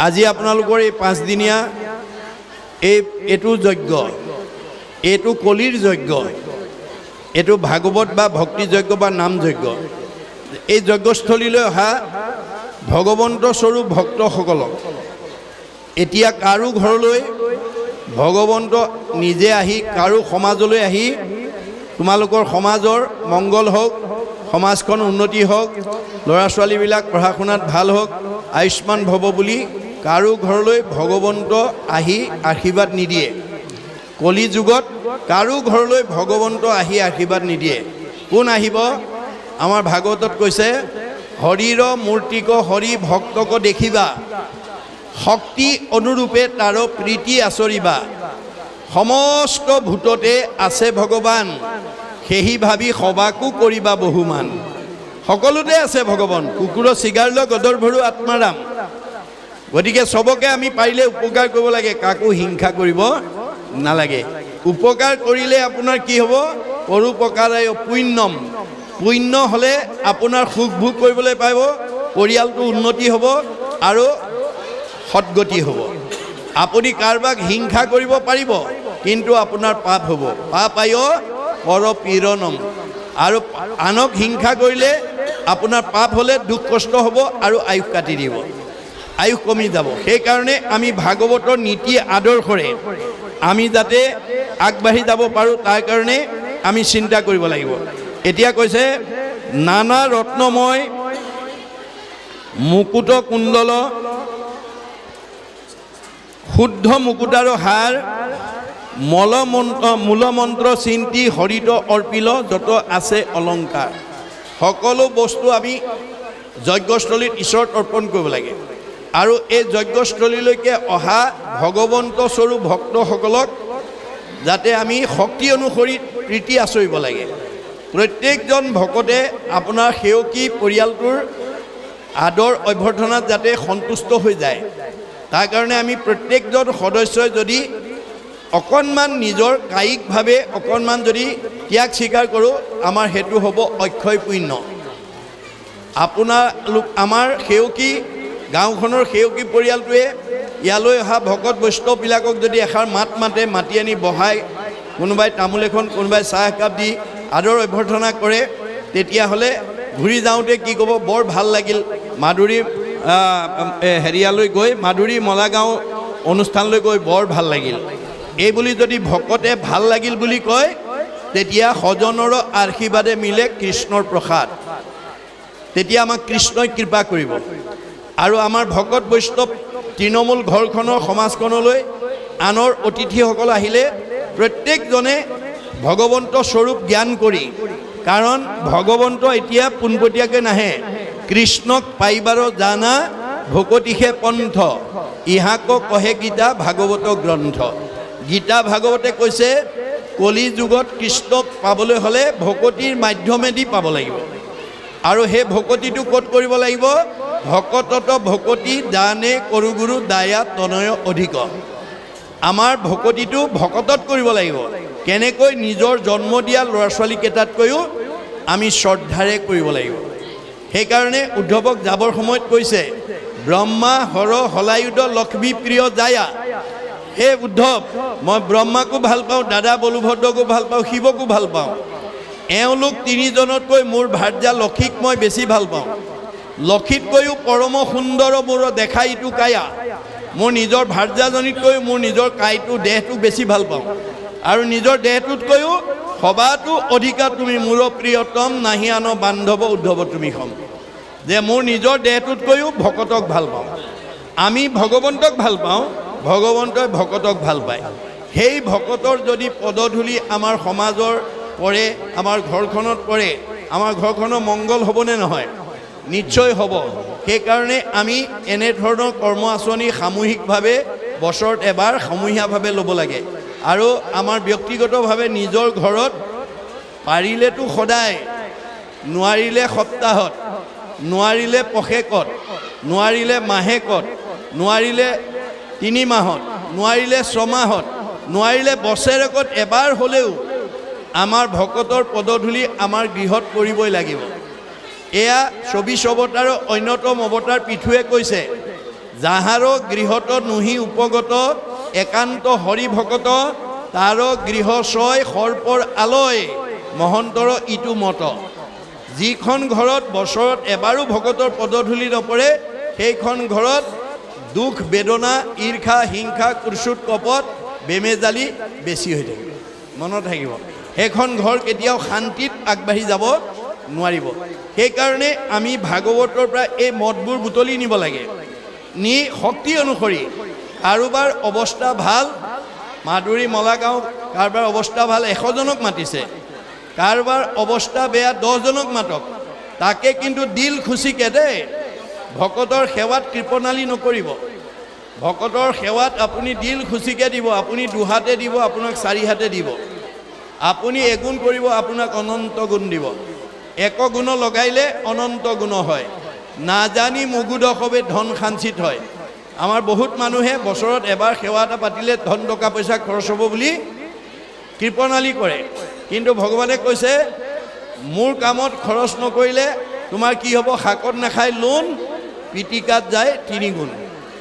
আজি আপোনালোকৰ এই 5 দিনীয়া এইটো যজ্ঞ, এইটো কলিৰ যজ্ঞ, এইটো ভাগৱত বা ভক্তি যজ্ঞ বা নাম যজ্ঞ। এই যজ্ঞস্থলীলৈ অহা ভগৱন্ত স্বৰূপ ভক্তসকলক এতিয়া কাৰো ঘৰলৈ ভগৱন্ত নিজে আহি কাৰো সমাজলৈ আহি তোমালোকৰ সমাজৰ মংগল হওক, সমাজখন উন্নতি হওক, ল'ৰা ছোৱালীবিলাক পঢ়া শুনাত ভাল হওক, আয়ুষ্মান ভৱ বুলি কাৰো ঘৰলৈ ভগৱন্ত আহি আশীৰ্বাদ নিদিয়ে। কলি যুগত কাৰো ঘৰলৈ ভগৱন্ত আহি আশীৰ্বাদ নিদিয়ে। কোন আহিব? আমাৰ ভাগৱতত কৈছে, হৰিৰ মূৰ্তিক হৰি ভক্তক দেখিবা, শক্তি অনুৰূপে তাৰ প্ৰীতি আচৰিবা, সমস্ত ভূততে আছে ভগৱান, সেহি ভাবি সবাকো কৰিবা বহুমান। সকলোতে আছে ভগৱান, কুকুৰৰ চিগাৰ লৈ গদৰ ভৰু আত্মাৰাম। গতিকে চবকে আমি পাৰিলে উপকাৰ কৰিব লাগে, কাকো হিংসা কৰিব নালাগে। উপকাৰ কৰিলে আপোনাৰ কি হ'ব? পৰোপকাৰায় পুণ্যম, পুণ্য হ'লে আপোনাৰ সুখ ভোগ কৰিবলৈ পাব, পৰিয়ালটো উন্নতি হ'ব আৰু সৎগতি হ'ব। আপুনি কাৰোবাক হিংসা কৰিব পাৰিব, কিন্তু আপোনাৰ পাপ হ'ব। পাপায় পৰপীড়নম, আৰু আনক হিংসা কৰিলে আপোনাৰ পাপ হ'লে দুখ কষ্ট হ'ব আৰু আয়ুস কাটি দিব, আয়ুস কমি যাব। সেইকাৰণে আমি ভাগৱতৰ নীতি আদৰ্শৰে আমি যাতে আগবাঢ়ি যাব পাৰোঁ, তাৰ কাৰণে আমি চিন্তা কৰিব লাগিব। এতিয়া কৈছে, নানা ৰত্নময় মুকুট কুণ্ডল, শুদ্ধ মুকুটাৰ হাৰ, মূলমন্ত্ৰ চিন্তি হৰিত অৰ্পিল, যত আছে অলংকাৰ। সকলো বস্তু আমি যজ্ঞস্থলীত ঈশ্বৰত অৰ্পণ কৰিব লাগে। আৰু এই যজ্ঞস্থলীলৈকে অহা ভগৱন্ত স্বৰূপ ভক্তসকলক যাতে আমি শক্তি অনুসৰি প্ৰীতি আচৰিব লাগে। প্ৰত্যেকজন ভকতে আপোনাৰ সেৱকী পৰিয়ালটোৰ আদৰ অভ্যৰ্থনাত যাতে সন্তুষ্ট হৈ যায়, তাৰ কাৰণে আমি প্ৰত্যেকজন সদস্যই যদি অকণমান নিজৰ কায়িকভাৱে অকণমান যদি ত্যাগ স্বীকাৰ কৰোঁ, আমাৰ সেইটো হ'ব অক্ষয় পুণ্য। আমাৰ সেৱকী গাঁওখনৰ সেৱকী পৰিয়ালটোৱে ইয়ালৈ অহা ভকত বৈষ্ণৱবিলাকক যদি এষাৰ মাতি আনি বহাই, কোনোবাই তামোল এখন, কোনোবাই চাহ একাপ দি আদৰ অভ্যৰ্থনা কৰে, তেতিয়াহ'লে ঘূৰি যাওঁতে কি ক'ব? বৰ ভাল লাগিল, মাধুৰী হেৰিয়ালৈ গৈ, মাধুৰী মলাগাঁও অনুষ্ঠানলৈ গৈ বৰ ভাল লাগিল। এই বুলি যদি ভকতে ভাল লাগিল বুলি কয়, তেতিয়া সজনৰ আশীৰ্বাদে মিলে কৃষ্ণৰ প্ৰসাদ, তেতিয়া আমাক কৃষ্ণই কৃপা কৰিব। আৰু আমাৰ ভকত বৈষ্ণৱ তৃণমূল ঘৰখনৰ সমাজখনলৈ আনৰ অতিথিসকল আহিলে প্ৰত্যেকজনে ভগৱন্ত স্বৰূপ জ্ঞান কৰি, কাৰণ ভগৱন্ত এতিয়া পোনপটীয়াকৈ নাহে, কৃষ্ণক পাইবাৰ জানা ভকতিহে পন্থ, ইহাক কহে গীতা ভাগৱত গ্ৰন্থ। গীতা ভাগৱতে কৈছে, কলি যুগত কৃষ্ণক পাবলৈ হ'লে ভকতিৰ মাধ্যমেদি পাব লাগিব। আৰু সেই ভকতিটো ক'ত কৰিব লাগিব? ভকতত ভকতি দানে কৰু গুৰু দায়া তনয় অধিক। আমাৰ ভকতিটো ভকতত কৰিব লাগিব। কেনেকৈ? নিজৰ জন্ম দিয়া ল'ৰা ছোৱালীকেইটাতকৈও আমি শ্ৰদ্ধাৰে কৰিব লাগিব। সেইকাৰণে উদ্ধৱক যাবৰ সময়ত কৈছে, ব্ৰহ্মা হৰ হলায়ুধ লক্ষ্মী প্ৰিয় জায়া। হে উদ্ধৱ, মই ব্ৰহ্মাকো ভাল পাওঁ, দাদা বলুভদ্ৰকো ভাল পাওঁ, শিৱকো ভাল পাওঁ। এওঁলোক তিনিজনতকৈ মোৰ ভাৰ্যা লক্ষীক মই বেছি ভাল পাওঁ। লক্ষীতকৈও পৰম সুন্দৰ মোৰ দেখা ইটো কায়া। মোৰ নিজৰ ভাৰ্যাজনীতকৈও মোৰ নিজৰ কাইটো দেহটো বেছি ভাল পাওঁ। আৰু নিজৰ দেহটোতকৈও সবাতো অধিকা তুমি মোৰ প্ৰিয়তম, নাহি আন বান্ধৱ উদ্ধৱ তুমি সম। যে মোৰ নিজৰ দেহটোতকৈও ভকতক ভাল পাওঁ। আমি ভগৱন্তক ভাল পাওঁ, ভগৱন্তই ভকতক ভাল পায়। সেই ভকতৰ যদি পদধূলি আমাৰ সমাজৰ পৰে, আমাৰ ঘৰখনত পৰে, আমাৰ ঘৰখনৰ মংগল হ'বনে নহয়? নিশ্চয় হ'ব। সেইকাৰণে আমি এনেধৰণৰ কৰ্ম আঁচনি সামূহিকভাৱে বছৰত এবাৰ সমূহীয়াভাৱে ল'ব লাগে। আৰু আমাৰ ব্যক্তিগতভাৱে নিজৰ ঘৰত পাৰিলেতো সদায়, নোৱাৰিলে সপ্তাহত, নোৱাৰিলে পষেকত, নোৱাৰিলে মাহেকত, নোৱাৰিলে 3 মাহত, নোৱাৰিলে 6 মাহত, নোৱাৰিলে বছৰেকত এবাৰ হ'লেও আমাৰ ভকতৰ পদধূলি আমাৰ গৃহত কৰিবই লাগিব। এয়া 24 অৱতাৰৰ অন্যতম অৱতাৰ পৃথুৱে কৈছে, যাহাৰ গৃহত নুহি উপগত একান্ত হৰি ভকত তাৰ গৃহ ছয় সৰ্পৰ আলয় মহন্তৰ ইটো মত যিখন ঘৰত বছৰত এবাৰো ভকতৰ পদধূলি নপৰে সেইখন ঘৰত দুখ বেদনা ঈৰ্ষা হিংসা কুৰ্চুট কপট বেমেজালি বেছি হৈ থাকিব মনত থাকিব সেইখন ঘৰ কেতিয়াও শান্তিত আগবাঢ়ি যাব নোৱাৰিব সেইকাৰণে আমি ভাগৱতৰ পৰা এই মতবোৰ বুটলি নিব লাগে নি শক্তি অনুসৰি কাৰোবাৰ অৱস্থা ভাল মাধুৰী মলাগাঁও কাৰোবাৰ অৱস্থা ভাল 100 জনক মাতিছে কাৰোবাৰ অৱস্থা বেয়া 10 জনক মাতক তাকে কিন্তু দিল খুচিকে দেই ভকতৰ সেৱাত কৃপণালী নকৰিব ভকতৰ সেৱাত আপুনি দিল খুচিকে দিব আপুনি দুহাতে দিব আপোনাক চাৰিহাতে দিব আপুনি এগুণ কৰিব আপোনাক অনন্ত গুণ দিব এক গুণ লগাইলে অনন্ত গুণ হয় নাজানি মুগুদ সবে ধন সাঞ্চিত হয় আমাৰ বহুত মানুহে বছৰত এবাৰ সেৱা এটা পাতিলে ধন টকা পইচা খৰচ হ'ব বুলি কৃপণালী কৰে কিন্তু ভগৱানে কৈছে মোৰ কামত খৰচ নকৰিলে তোমাৰ কি হ'ব শাকত নাখাই লোন পিটিকাত যায় 3 গুণ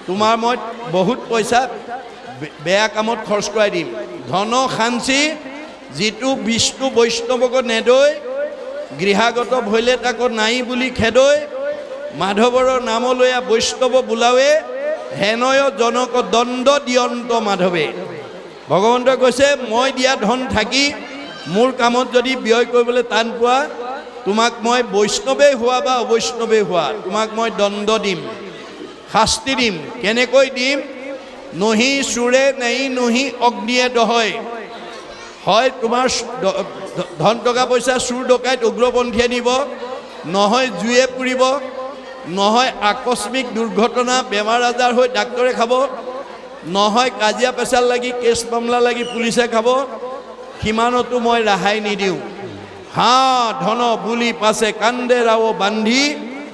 তোমাৰ মই বহুত পইচা বেয়া কামত খৰচ কৰাই দিম ধন সাঞ্চি যিটো বিষ্ণু বৈষ্ণৱক নেদৈ গৃহাগত ভৈলে তাক নাই বুলি খেদৈ মাধৱৰ নাম লয়া বৈষ্ণৱ বোলাৱে হেনয় জনক দণ্ড দিয়ন্ত মাধৱে ভগৱন্তই কৈছে মই দিয়া ধন থাকি মোৰ কামত যদি ব্যয় কৰিবলৈ টান পোৱা তোমাক মই বৈষ্ণৱেই হোৱা বা অবৈষ্ণৱেই হোৱা তোমাক মই দণ্ড দিম শাস্তি দিম কেনেকৈ দিম নহি চুৰে নাই নহি অগ্নিয়ে দহয় হয় তোমাৰ ধন টকা পইচা চুৰ ডকাইত উগ্ৰপন্থীয়ে নিব নহয় জুয়ে পুৰিব নহয় আকস্মিক দুৰ্ঘটনা বেমাৰ আজাৰ হৈ ডাক্তৰে খাব নহয় কাজিয়া পেচাল লাগি কেছ মামলা লাগি পুলিচে খাব সিমানতো মই ৰেহাই নিদিওঁ হা ধন বুলি পাছে কান্দে ৰাও বান্ধি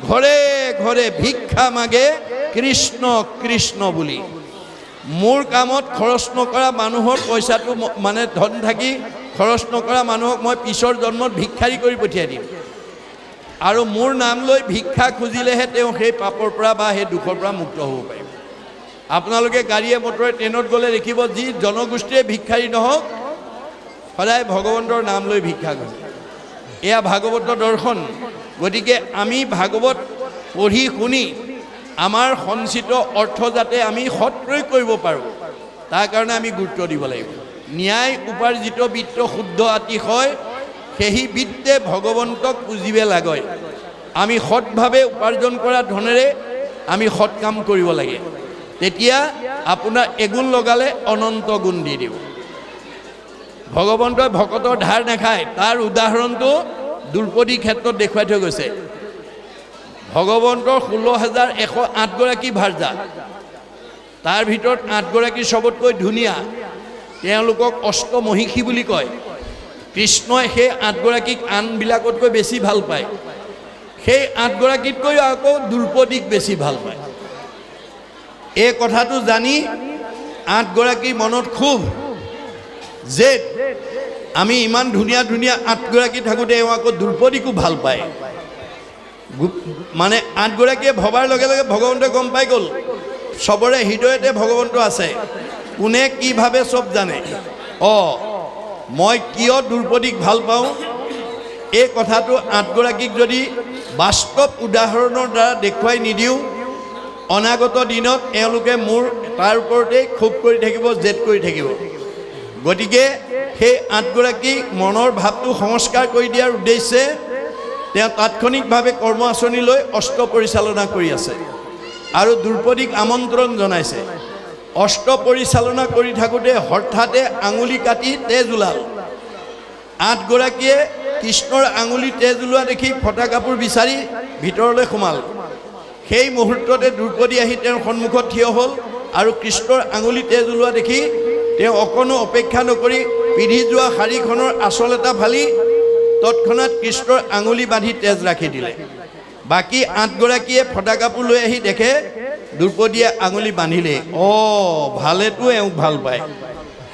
ঘৰে ঘৰে ভিক্ষা মাগে কৃষ্ণ কৃষ্ণ বুলি মোৰ কামত খৰচ নকৰা মানুহৰ পইচাটো মানে ধন থাকি খৰচ নকৰা মানুহক মই পিছৰ জন্মত ভিক্ষাৰী কৰি পঠিয়াই দিম আৰু মোৰ নাম লৈ ভিক্ষা খুজিলেহে তেওঁ সেই পাপৰ পৰা বা সেই দুখৰ পৰা মুক্ত হ'ব পাৰিব আপোনালোকে গাড়ীয়ে মটৰে ট্ৰেইনত গ'লে দেখিব যি জনগোষ্ঠীয়ে ভিক্ষাৰী নহওক সদায় ভগৱন্তৰ নাম লৈ ভিক্ষা কৰে এয়া ভাগৱতৰ দৰ্শন গতিকে আমি ভাগৱত পঢ়ি শুনি আমাৰ সঞ্চিত অৰ্থ যাতে আমি সৎ প্ৰয়োগ কৰিব পাৰোঁ তাৰ কাৰণে আমি গুৰুত্ব দিব লাগিব ন্যায় উপাৰ্জিত বিত্ত শুদ্ধ আতিশয় সেই বিত্তে ভগৱন্তক পুজিবে লাগয় আমি সৎভাৱে উপাৰ্জন কৰা ধনেৰে আমি সৎ কাম কৰিব লাগে তেতিয়া আপোনাৰ এগুণ লগালে অনন্ত গুণ দি দিব ভগৱন্তই ভকতৰ ধাৰ নাখায় তাৰ উদাহৰণটো দ্ৰুপদী ক্ষেত্ৰত দেখুৱাই থৈ গৈছে ভগৱন্তৰ 16,108 গৰাকী ভাৰ্যা তাৰ ভিতৰত 8 গৰাকী সবতকৈ ধুনীয়া তেওঁলোকক অষ্টমহিষী বুলি কয় কৃষ্ণই সেই 8 গৰাকীক আনবিলাকতকৈ বেছি ভাল পায় সেই 8 গৰাকীতকৈ আকৌ দ্ৰুপদীক বেছি ভাল পায় এই কথাটো জানি 8 গৰাকীৰ মনত খুব যে আমি ইমান ধুনীয়া ধুনীয়া 8 গৰাকী থাকোঁতে এওঁ আকৌ দ্ৰুপদীকো ভাল পায় মানে 8 গৰাকীয়ে ভবাৰ লগে লগে ভগৱন্তই গম পাই গ'ল সবৰে হৃদয়তে ভগৱন্ত আছে কোনে কি ভাবে সব জানে মই কিয় দ্ৰুপদীক ভাল পাওঁ এই কথাটো 8 গৰাকীক যদি বাস্তৱ উদাহৰণৰ দ্বাৰা দেখুৱাই নিদিওঁ অনাগত দিনত এওঁলোকে মোৰ তাৰ ওপৰতে ক্ষোভ কৰি থাকিব জেদ কৰি থাকিব গতিকে সেই 8 গৰাকী মনৰ ভাৱটো সংস্কাৰ কৰি দিয়াৰ উদ্দেশ্যে তেওঁ তাৎক্ষণিকভাৱে কৰ্ম আঁচনি লৈ অস্ত্ৰ পৰিচালনা কৰি আছে আৰু দ্ৰুপদীক আমন্ত্ৰণ জনাইছে অস্ত্ৰ পৰিচালনা কৰি থাকোঁতে হঠাতে আঙুলি কাটি তেজ ওলাল 8 গৰাকীয়ে কৃষ্ণৰ আঙুলি তেজ ওলোৱা দেখি ফটা কাপোৰ বিচাৰি ভিতৰলৈ সোমাল সেই মুহূৰ্ততে দ্ৰুপদী আহি তেওঁৰ সন্মুখত থিয় হ'ল আৰু কৃষ্ণৰ আঙুলি তেজ ওলোৱা দেখি তেওঁ অকণো অপেক্ষা নকৰি পিন্ধি যোৱা শাৰীখনৰ আঁচল এটা ফালি তৎক্ষণাৎ কৃষ্ণৰ আঙুলি বান্ধি তেজ ৰাখি দিলে বাকী 8 গৰাকীয়ে ফটা কাপোৰ লৈ আহি দেখে দ্ৰুপদীয়ে আঙুলি বান্ধিলে ভালেতো এওঁক ভাল পায়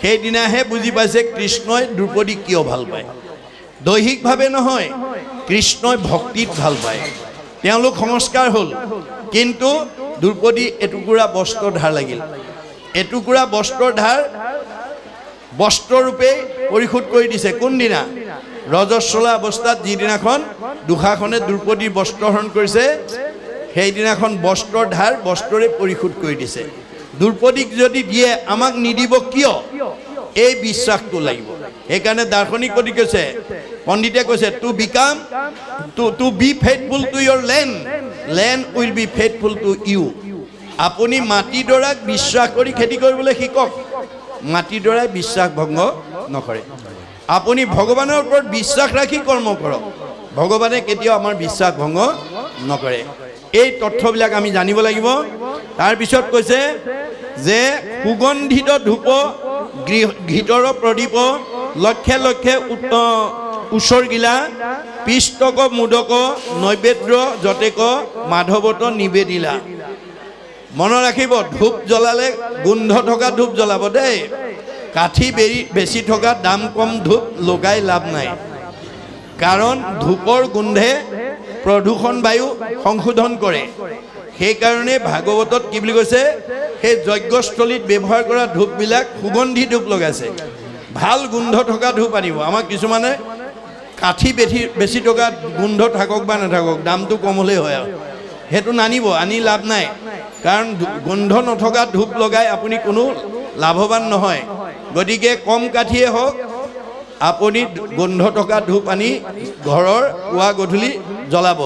সেইদিনাহে বুজি পাইছে কৃষ্ণই দ্ৰুপদীক কিয় ভাল পায় দৈহিকভাৱে নহয় কৃষ্ণই ভক্তিত ভাল পায় তেওঁলোক সংস্কাৰ হ'ল কিন্তু দ্ৰৌপদী এটুকুৰা বস্ত্ৰ ধাৰ লাগিল। এটুকুৰা বস্ত্ৰৰ ধাৰ বস্ত্ৰৰূপে পৰিশোধ কৰি দিছে। কোনদিনা? ৰজস্বলা অৱস্থাত যিদিনাখন দুঃশাসনে দ্ৰৌপদীৰ বস্ত্ৰহৰণ কৰিছে, সেইদিনাখন বস্ত্ৰৰ ধাৰ বস্ত্ৰৰে পৰিশোধ কৰি দিছে। দ্ৰৌপদীক যদি দিয়ে, আমাক নিদিব কিয়? এই বিশ্বাসটো লাগিব। সেইকাৰণে দাৰ্শনিক পতি কৈছে, পণ্ডিতে কৈছে, to be faithful to your land will be faithful to you. আপুনি মাটিডৰাক বিশ্বাস কৰি খেতি কৰিবলৈ শিকক। মাটিডৰাই বিশ্বাস ভংগ নকৰে। আপুনি ভগৱানৰ ওপৰত বিশ্বাস ৰাখি কৰ্ম কৰক, ভগৱানে কেতিয়াও আমাৰ বিশ্বাস ভংগ নকৰে। এই তথ্যবিলাক আমি জানিব লাগিব। তাৰপিছত কৈছে যে সুগন্ধিত ধূপ, ঘিতৰ প্ৰদীপ, লক্ষে লক্ষে উচৰ্গিলা, পিষ্টক মোদক, নৈবেদ্য যতেক, মাধৱত নিবেদিলা। মনত ৰাখিব, ধূপ জ্বলালে গোন্ধ থকা ধূপ জ্বলাব দেই। কাঠি বেছি থকা দাম কম ধূপ লগাই লাভ নাই। কাৰণ ধূপৰ গোন্ধে প্ৰদূষণ বায়ু সংশোধন কৰে। সেইকাৰণে ভাগৱতত কি বুলি কৈছে, সেই যজ্ঞস্থলীত ব্যৱহাৰ কৰা ধূপবিলাক সুগন্ধি ধূপ লগাইছে। ভাল গোন্ধ থকা ধূপ আনিব। আমাক কিছুমানে কাঠি বেছি থকা গোন্ধ থাকক বা নাথাকক, দামটো কম হ'লেই হয় আৰু সেইটো নানিব, আনি লাভ নাই। কাৰণ গোন্ধ নথকা ধূপ লগাই আপুনি কোনো লাভৱান নহয়। গতিকে কম কাঠিয়ে হওক, আপুনি গোন্ধ থকা ধূপ আনি ঘৰৰ পুৱা গধূলি জ্বলাব,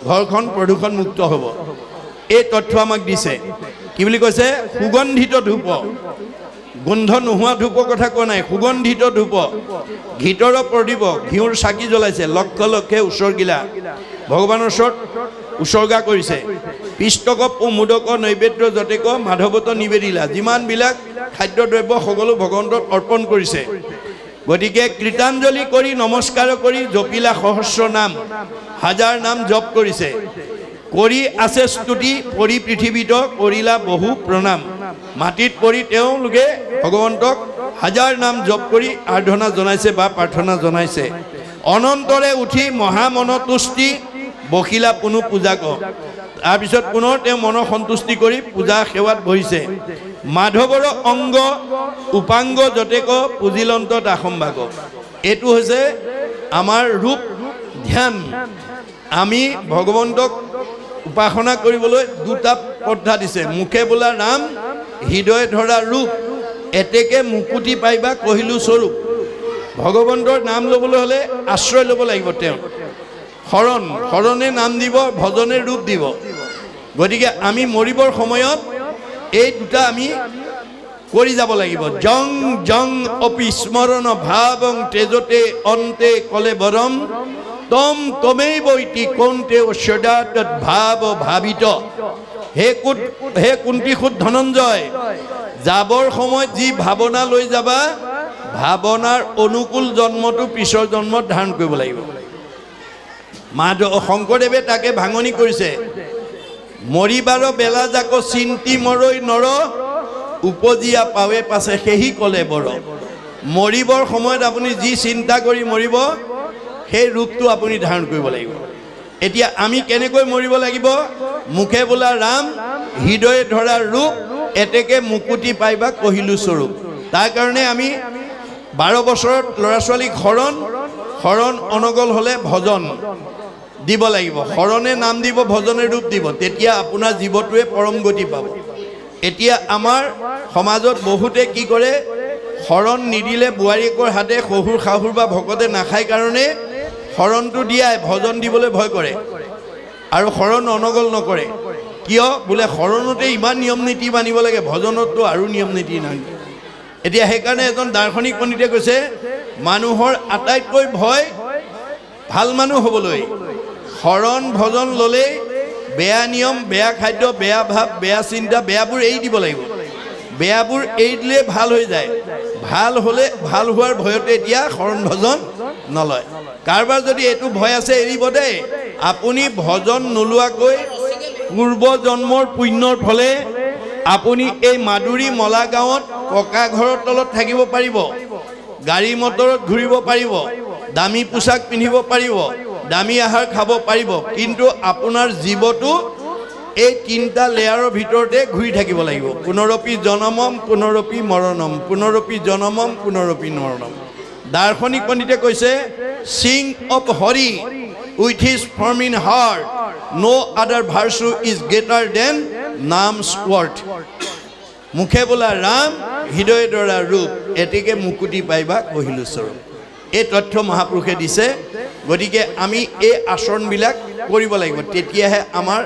ঘৰখন প্ৰদূষণ মুক্ত হ'ব। এই তথ্য আমাক দিছে। কি বুলি কৈছে? সুগন্ধিত ধূপ, গোন্ধ নোহোৱা ধূপৰ কথা কোৱা নাই, সুগন্ধিত ধূপ, ঘিতৰ প্ৰদীপ, ঘিউৰ চাকি জ্বলাইছে, লক্ষ লক্ষে উচৰ্গিলা, ভগৱানৰ ওচৰত উচৰ্গা কৰিছে। পিষ্টক মোদক, নৈবেদ্য যতেক, মাধৱত নিবেদিলা। যিমানবিলাক খাদ্যদ্ৰব্য সকলো ভগৱন্তক অৰ্পণ কৰিছে। গতিকে কৃতাঞ্জলি কৰি নমস্কাৰ কৰি জপিলা সহস্ৰ নাম, হাজাৰ নাম জপ কৰিছে। কৰি আছে স্তুতি, পৰি পৃথিৱীত কৰিলা বহু প্ৰণাম। মাটিত পৰি তেওঁলোকে ভগৱন্তক হাজাৰ নাম জপ কৰি আৰাধনা জনাইছে বা প্ৰাৰ্থনা জনাইছে। অনন্তৰে উঠি মহামনতুষ্টি, বকিলা পুনু পূজা ক। তাৰপিছত পুনৰ তেওঁ মনৰ সন্তুষ্টি কৰি পূজা সেৱাত বহিছে। মাধৱৰ অংগ উপাংগ যতেক, পুজিলন্ত দাসম্ভাগ। এইটো হৈছে আমাৰ ৰূপ ধ্যান। আমি ভগৱন্তক উপাসনা কৰিবলৈ দুটা পদ্ধা দিছে। মুখে বোলা নাম, হৃদয়ে ধৰা ৰূপ, এতেকে মুকুতি পাইবা কহিলো স্বৰূপ। ভগৱন্তৰ নাম ল'বলৈ হ'লে আশ্ৰয় ল'ব লাগিব তেওঁ। শৰণে নাম দিব, ভজনে ৰূপ দিব। গতিকে আমি মৰিবৰ সময়ত এই দুটা আমি কৰি যাব লাগিব। জং জং অপি স্মৰণ ভাৱং তেজতে অন্তে কলে বৰম, তম তমেই বৈতি কৌন্তে সদা তৎ ভাৱ ভাবিত। হে কুন্তীসুত ধনঞ্জয়, যাবৰ সময়ত যি ভাৱনা লৈ যাবা, ভাৱনাৰ অনুকূল জন্মটো পিছৰ জন্মত ধাৰণ কৰিব লাগিব। শংকৰদেৱে তাকে ভাঙনি কৰিছে। মৰিবাৰ বেলা যাক চিন্তি মৰৈ নৰ, উপজিয়া পাৱে পাছে সেহি কলে বৰ। মৰিবৰ সময়ত আপুনি যি চিন্তা কৰি মৰিব, সেই ৰূপটো আপুনি ধাৰণ কৰিব লাগিব। এতিয়া আমি কেনেকৈ মৰিব লাগিব? মুখে বোলা ৰাম, হৃদয়ে ধৰা ৰূপ, এতেকে মুকুতি পাইবা কহিলো স্বৰূপ। তাৰ কাৰণে আমি 12 বছৰত ল'ৰা ছোৱালীক শৰণ অনগল হ'লে ভজন দিব লাগিব। শৰণে নাম দিব, ভজনে ৰূপ দিব, তেতিয়া আপোনাৰ জীৱটোৱে পৰম গতি পাব। এতিয়া আমাৰ সমাজত বহুতে কি কৰে, শৰণ নিদিলে বোৱাৰীয়েকৰ হাতে শহুৰ শাহুৰ বা ভকতে নাখায় কাৰণে শৰণটো দিয়াই ভজন দিবলৈ ভয় কৰে আৰু শৰণ অনগল নকৰে। কিয়? বোলে শৰণতে ইমান নিয়ম নীতি মানিব লাগে, ভজনততো আৰু নিয়ম নীতি নাই। এতিয়া সেইকাৰণে এজন দাৰ্শনিক পণ্ডিতে কৈছে, মানুহৰ আটাইতকৈ ভয় ভাল মানুহ হ'বলৈ। শৰণ ভজন ল'লেই বেয়া নিয়ম, বেয়া খাদ্য, বেয়া ভাৱ, বেয়া চিন্তা, বেয়াবোৰ এৰি দিব লাগিব। বেয়াবোৰ এৰি দিলে ভাল হৈ যায়। ভাল হ'লে, ভাল হোৱাৰ ভয়তে এতিয়া শৰণ ভজন নলয়। কাৰোবাৰ যদি এইটো ভয় আছে, এৰিব দেই। আপুনি ভজন নোলোৱাকৈ পূৰ্ব জন্মৰ পুণ্যৰ ফলে আপুনি এই মাদুৰী মলা গাঁৱত ককা ঘৰৰ তলত থাকিব পাৰিব, গাড়ী মটৰত ঘূৰিব পাৰিব, দামী পোছাক পিন্ধিব পাৰিব, দামী আহাৰ খাব পাৰিব, কিন্তু আপোনাৰ জীৱটো এই তিনিটা লেয়াৰৰ ভিতৰতে ঘূৰি থাকিব লাগিব। পুনৰপি জনমম পুনৰপি মৰণম, পুনৰপি জনমম পুনৰপি মৰণম। দাৰ্শনিক পণ্ডিতে কৈছে sing of Hari with his firm in heart, no other virtue is greater than Nam's word. মুখে বোলা ৰাম, হৃদয় ধৰা ৰূপ, এটিকে মুকুতি পাইবা কহিলো স্বৰূপ। এই তথ্য মহাপুৰুষে দিছে। গতিকে আমি এই আচৰণবিলাক কৰিব লাগিব, তেতিয়াহে আমাৰ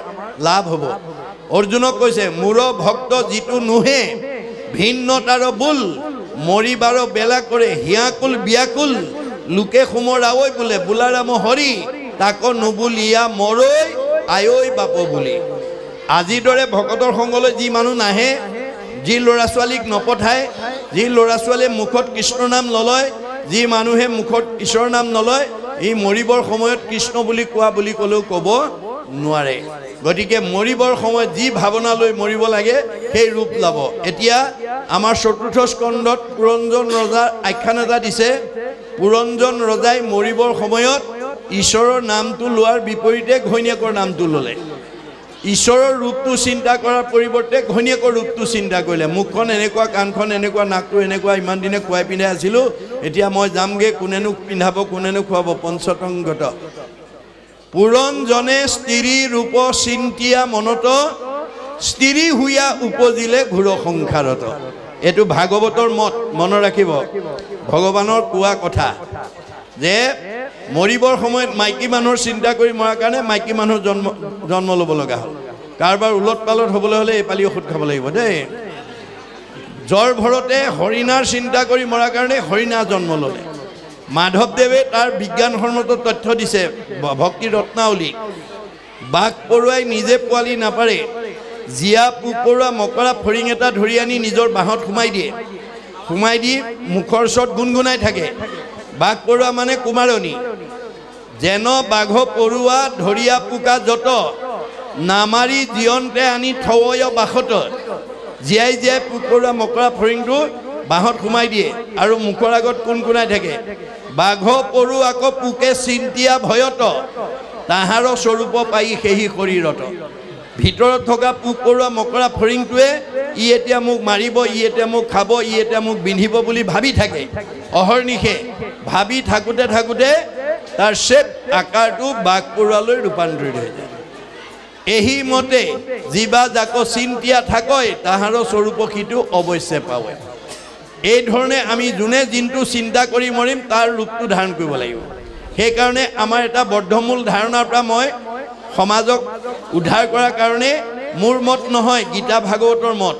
লাভ হ'ব। অৰ্জুনক কৈছে মোৰ ভক্ত যিটো নোহে ভিন্নতাৰ বোল, মৰিবাৰ বেলা কৰে হিয়াকুল বিয়াকুল, লোকে সোমৰাৱৈ বোলে বোলাৰাম হৰি, তাক নুবুলিয়া মৰৈ আয়ৈ বাপ বুলি। আজিৰ দৰে ভকতৰ সংগলৈ যি মানুহ নাহে, যি ল'ৰা ছোৱালীক নপঠায়, যি ল'ৰা ছোৱালীয়ে মুখত কৃষ্ণৰ নাম নলয়, যি মানুহে মুখত ঈশ্বৰৰ নাম নলয়, ই মৰিবৰ সময়ত কৃষ্ণ বুলি কোৱা বুলি ক'লেও ক'ব নোৱাৰে। গতিকে মৰিবৰ সময়ত যি ভাৱনা লৈ মৰিব লাগে সেই ৰূপ ল'ব। এতিয়া আমাৰ চতুৰ্থ স্কন্ধত পুৰঞ্জন ৰজাৰ আখ্যান এটা দিছে। পুৰঞ্জন ৰজাই মৰিবৰ সময়ত ঈশ্বৰৰ নামটো লোৱাৰ বিপৰীতে ঘৈণীয়েকৰ নামটো ল'লে। ঈশ্বৰৰ ৰূপটো চিন্তা কৰাৰ পৰিৱৰ্তে ঘৈণীয়েকৰ ৰূপটো চিন্তা কৰিলে। মুখখন এনেকুৱা, কাণখন এনেকুৱা, নাকটো এনেকুৱা, ইমান দিনে খুৱাই পিন্ধাই আছিলোঁ, এতিয়া মই যামগৈ, কোনেনো পিন্ধাব, কোনেনো খুৱাব, পঞ্চতংগত। পুৰঞ্জনে স্ত্ৰী ৰূপ চিন্তিয়া মনত, স্ত্ৰী হুয়া উপজিলে ঘোৰ সংসাৰত। এইটো ভাগৱতৰ মত, মনত ৰাখিব, ভগৱানৰ কোৱা কথা যে মৰিবৰ সময়ত মাইকী মানুহৰ চিন্তা কৰি মৰাৰ কাৰণে মাইকী মানুহৰ জন্ম ল'ব লগা হ'ল। কাৰোবাৰ ওলট পালট হ'বলৈ হ'লে এইপালি ঔষধ খাব লাগিব দেই। জ্বৰ ভৰতে হৰিণাৰ চিন্তা কৰি মৰাৰ কাৰণে হৰিণা জন্ম ল'লে। মাধৱদেৱে তাৰ বিজ্ঞানসন্মত তথ্য দিছে ভক্তি ৰত্নাৱলী। বাঘ পৰুৱাই নিজে পোৱালি নাপাৰে, জীয়া পোক পৰুৱা মকৰা ফৰিং এটা ধৰি আনি নিজৰ বাঁহত সোমাই দিয়ে, সোমাই দি মুখৰ ওচৰত গুণগুণাই থাকে। বাঘ পৰুৱা মানে কুমাৰণী। যেন বাঘ পৰুৱা ধৰিয়া পোকা যত, নামাৰি জীয়ন্তে আনি থৱয় বাসত। জীয়াই জীয়াই পোক পৰুৱা মকৰা ফৰিংটো বাঁহত সোমাই দিয়ে আৰু মুখৰ আগত কুণকুণাই থাকে। বাঘ পৰু আকৌ পোকে চিন্তিয়া ভয়ত, তাহাৰ স্বৰূপ পাই সেহি শৰীৰত। ভিতৰত থকা পোক পৰুৱা মকৰা ফৰিংটোৱে ই এতিয়া মোক মাৰিব, ই এতিয়া মোক খাব, ই এতিয়া মোক বিন্ধিব বুলি ভাবি থাকে অহৰ্নিশে। ভাবি থাকোঁতে থাকোঁতে তাৰ শ্বেপ আকাৰটো বাঘ পৰুৱালৈ ৰূপান্তৰিত হৈ যায়। এহি মতে জীৱা যাক চিন্তিয়া থাকয়, তাহাৰ স্বৰূপ সিটো অৱশ্যে পাৱে। এই ধৰণে আমি যোনে যিনটো চিন্তা কৰি মৰিম তাৰ ৰূপটো ধাৰণ কৰিব লাগিব। সেইকাৰণে আমাৰ এটা বদ্ধমূল ধাৰণাৰ পৰা মই সমাজক উদ্ধাৰ কৰাৰ কাৰণে মোৰ মত নহয়, গীতা ভাগৱতৰ মত,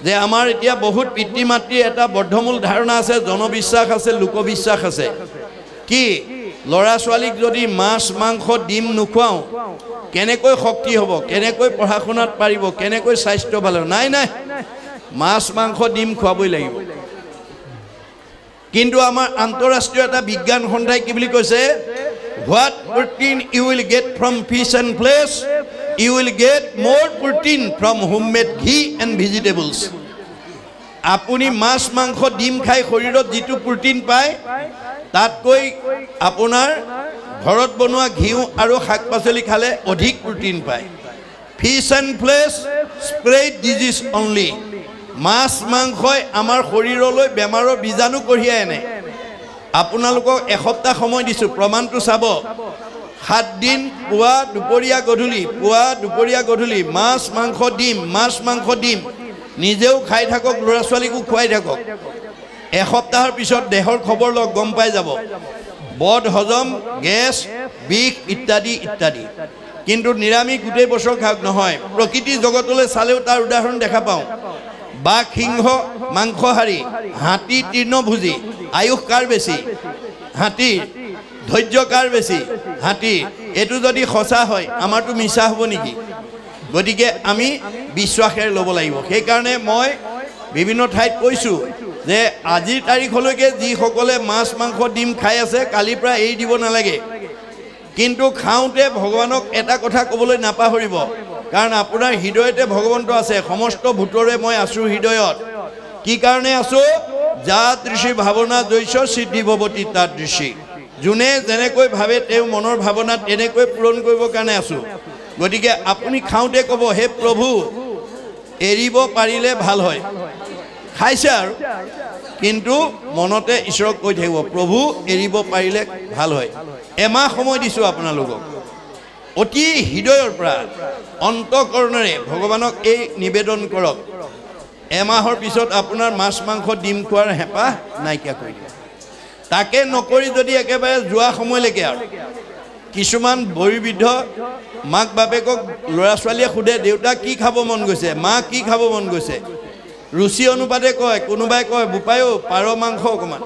যে আমাৰ এতিয়া বহুত পিতৃ মাতৃৰ এটা বদ্ধমূল ধাৰণা আছে, জনবিশ্বাস আছে, লোকবিশ্বাস আছে। কি ল'ৰা ছোৱালীক যদি মাছ মাংস ডিম নোখোৱাওঁ কেনেকৈ শক্তি হ'ব, কেনেকৈ পঢ়া শুনাত পাৰিব, কেনেকৈ স্বাস্থ্য ভাল হ'ব? নাই নাই, মাছ মাংস ডিম খুৱাবই লাগিব। কিন্তু আমাৰ আন্তঃৰাষ্ট্ৰীয় এটা বিজ্ঞান সন্থাই কি বুলি কৈছে? What protein you will get from fish and flesh, you will get more protein from homemade ghee and vegetables. আপুনি মাছ মাংস ডিম খাই শৰীৰত যিটো প্ৰটিন পায়, তাতকৈ আপোনাৰ ঘৰত বনোৱা ঘিউ আৰু শাক পাচলি খালে অধিক প্ৰটিন পায়। Fish and flesh spread disease only. মাছ মাংসই আমাৰ শৰীৰলৈ বেমাৰৰ বীজাণু কঢ়িয়াই আনে। আপোনালোকক এসপ্তাহ সময় দিছোঁ, প্ৰমাণটো চাব। 7 দিন পুৱা দুপৰীয়া গধূলি, পুৱা দুপৰীয়া গধূলি মাছ মাংস ডিম, মাছ মাংস ডিম নিজেও খাই থাকক, ল'ৰা ছোৱালীকো খুৱাই থাকক। এসপ্তাহৰ পিছত দেহৰ খবৰ লওক, গম পাই যাব। বদ হজম, গেছ, বিষ ইত্যাদি ইত্যাদি। কিন্তু নিৰামিষ গোটেই বছৰ খাওক নহয়। প্ৰকৃতি জগতলৈ চালেও তাৰ উদাহৰণ দেখা পাওঁ। বাঘ সিংহ মাংসহাৰী, হাতী তৃণভোজী। আয়ুস কাৰ বেছি? হাতীৰ। ধৈৰ্য কাৰ বেছি? হাতীৰ। এইটো যদি সঁচা হয় আমাৰতো মিছা হ'ব নেকি? গতিকে আমি বিশ্বাসেৰে ল'ব লাগিব। সেইকাৰণে মই বিভিন্ন ঠাইত কৈছোঁ যে আজিৰ তাৰিখলৈকে যিসকলে মাছ মাংস ডিম খাই আছে, কালিৰ পৰা এৰি দিব নালাগে। কিন্তু খাওঁতে ভগৱানক এটা কথা ক'বলৈ নাপাহৰিব, কাৰণ আপোনাৰ হৃদয়তে ভগৱন্ত আছে। সমস্ত ভূতৰে মই আছোঁ হৃদয়ত। কি কাৰণে আছোঁ? যা দৃশি ভাৱনা জৈছ সিদ্ধি ভৱতী তাত দৃশি। যোনে যেনেকৈ ভাবে তেওঁ মনৰ ভাৱনা তেনেকৈ পূৰণ কৰিবৰ কাৰণে আছোঁ। গতিকে আপুনি খাওঁতে ক'ব হে প্ৰভু এৰিব পাৰিলে ভাল হয় খাইছে আৰু কিন্তু মনতে ঈশ্বৰক কৈ থাকিব প্ৰভু এৰিব পাৰিলে ভাল হয় এমাহ সময় দিছোঁ আপোনালোকক অতি হৃদয়ৰ পৰা অন্তঃকৰণেৰে ভগৱানক এই নিবেদন কৰক এমাহৰ পিছত আপোনাৰ মাছ মাংস ডিম খোৱাৰ হেঁপাহ নাইকিয়া কৰি দিব তাকে নকৰি যদি একেবাৰে যোৱা সময়লৈকে আৰু কিছুমান বয়োবৃদ্ধ মাক বাপেকক ল'ৰা ছোৱালীয়ে সোধে দেউতা কি খাব মন গৈছে মা কি খাব মন গৈছে ৰুচি অনুপাতে কয় কোনোবাই কয় বোপায়ো পাৰ মাংস অকণমান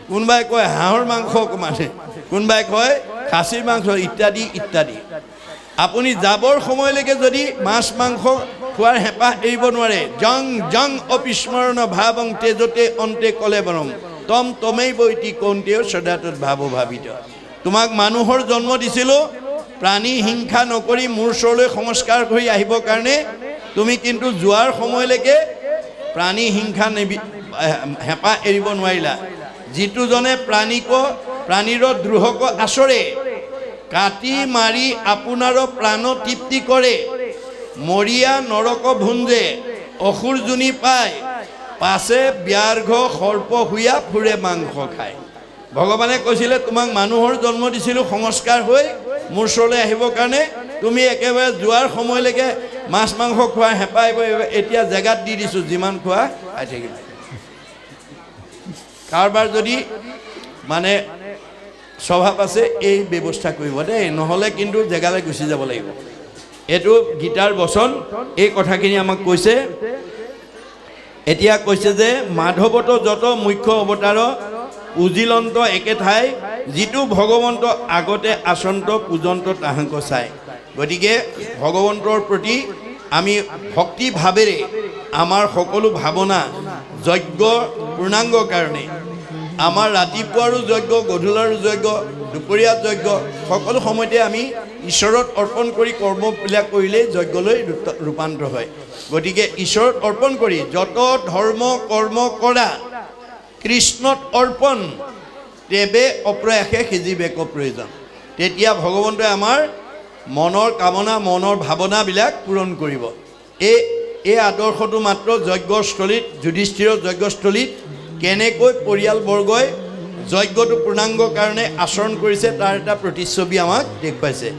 কোনোবাই কয় হাঁহৰ মাংস অকণমান কোনোবাই কয় খাচীৰ মাংস ইত্যাদি ইত্যাদি আপুনি যাবৰ সময়লৈকে যদি মাছ মাংস খোৱাৰ হেঁপাহ এৰিব নোৱাৰে জং জং অবিস্মৰণ ভাৱং তেজতে অন্তে কলে বৰম তম তমেই বৈতি কৌন্তেয় সদাতত ভাৱ ভাবিত তোমাক মানুহৰ জন্ম দিছিলোঁ প্ৰাণী হিংসা নকৰি মোৰ ওচৰলৈ সংস্কাৰ কৰি আহিবৰ কাৰণে তুমি কিন্তু যোৱাৰ সময়লৈকে প্ৰাণী হিংসা হেঁপাহ এৰিব নোৱাৰিলা যিটোজনে প্ৰাণীৰ দ্ৰোহক আচৰে কাটি মাৰি আপোনাৰ প্ৰাণ তৃপ্তি কৰে মৰিয়া নৰক ভুঞ্জে অসুৰ জুনি পায় পাছে ব্যাঘ্ৰ সৰ্প শুয়া ফুৰে মাংস খায় ভগৱানে কৈছিলে তোমাক মানুহৰ জন্ম দিছিলোঁ সংস্কাৰ হৈ মোৰ ওচৰলৈ আহিবৰ কাৰণে তুমি একেবাৰে যোৱাৰ সময়লৈকে মাছ মাংস খোৱা হেঁপাহ এতিয়া জেগাত দি দিছোঁ যিমান খোৱা খাই থাকিব কাৰোবাৰ যদি মানে স্বভাৱ আছে এই ব্যৱস্থা কৰিব দেই নহ'লে কিন্তু জেগালৈ গুচি যাব লাগিব এইটো গীতাৰ বচন এই কথাখিনি আমাক কৈছে এতিয়া কৈছে যে মাধৱত যত মুখ্য অৱতাৰ উজিলন্ত একে ঠাই যিটো ভগৱন্ত আগতে আচন্ত পূজন্ত তাহাংক চাই গতিকে ভগৱন্তৰ প্ৰতি আমি ভক্তি ভাৱেৰে আমাৰ সকলো ভাৱনা যজ্ঞ পূৰ্ণাংগ কাৰণে আমাৰ ৰাতিপুৱাৰো যজ্ঞ গধূলাৰো যজ্ঞ দুপৰীয়া যজ্ঞ সকলো সময়তে আমি ঈশ্বৰত অৰ্পণ কৰি কৰ্মবিলাক কৰিলেই যজ্ঞলৈ ৰূপান্তৰ হয় গতিকে ঈশ্বৰত অৰ্পণ কৰি যত ধৰ্ম কৰ্ম কৰা কৃষ্ণত অৰ্পণ তেবে অপ্ৰয়াসে সিজিবেক প্ৰয়োজন তেতিয়া ভগৱন্তই আমাৰ মনৰ কামনা মনৰ ভাৱনাবিলাক পূৰণ কৰিব এই আদৰ্শটো মাত্ৰ যজ্ঞস্থলীত যুধিষ্ঠিৰৰ যজ্ঞস্থলীত কেনেকৈ পৰিয়ালবৰ্গই যজ্ঞটো পূৰ্ণাংগ কাৰণে আচৰণ কৰিছে তাৰ এটা প্ৰতিচ্ছবি আমাক দেখুৱাইছে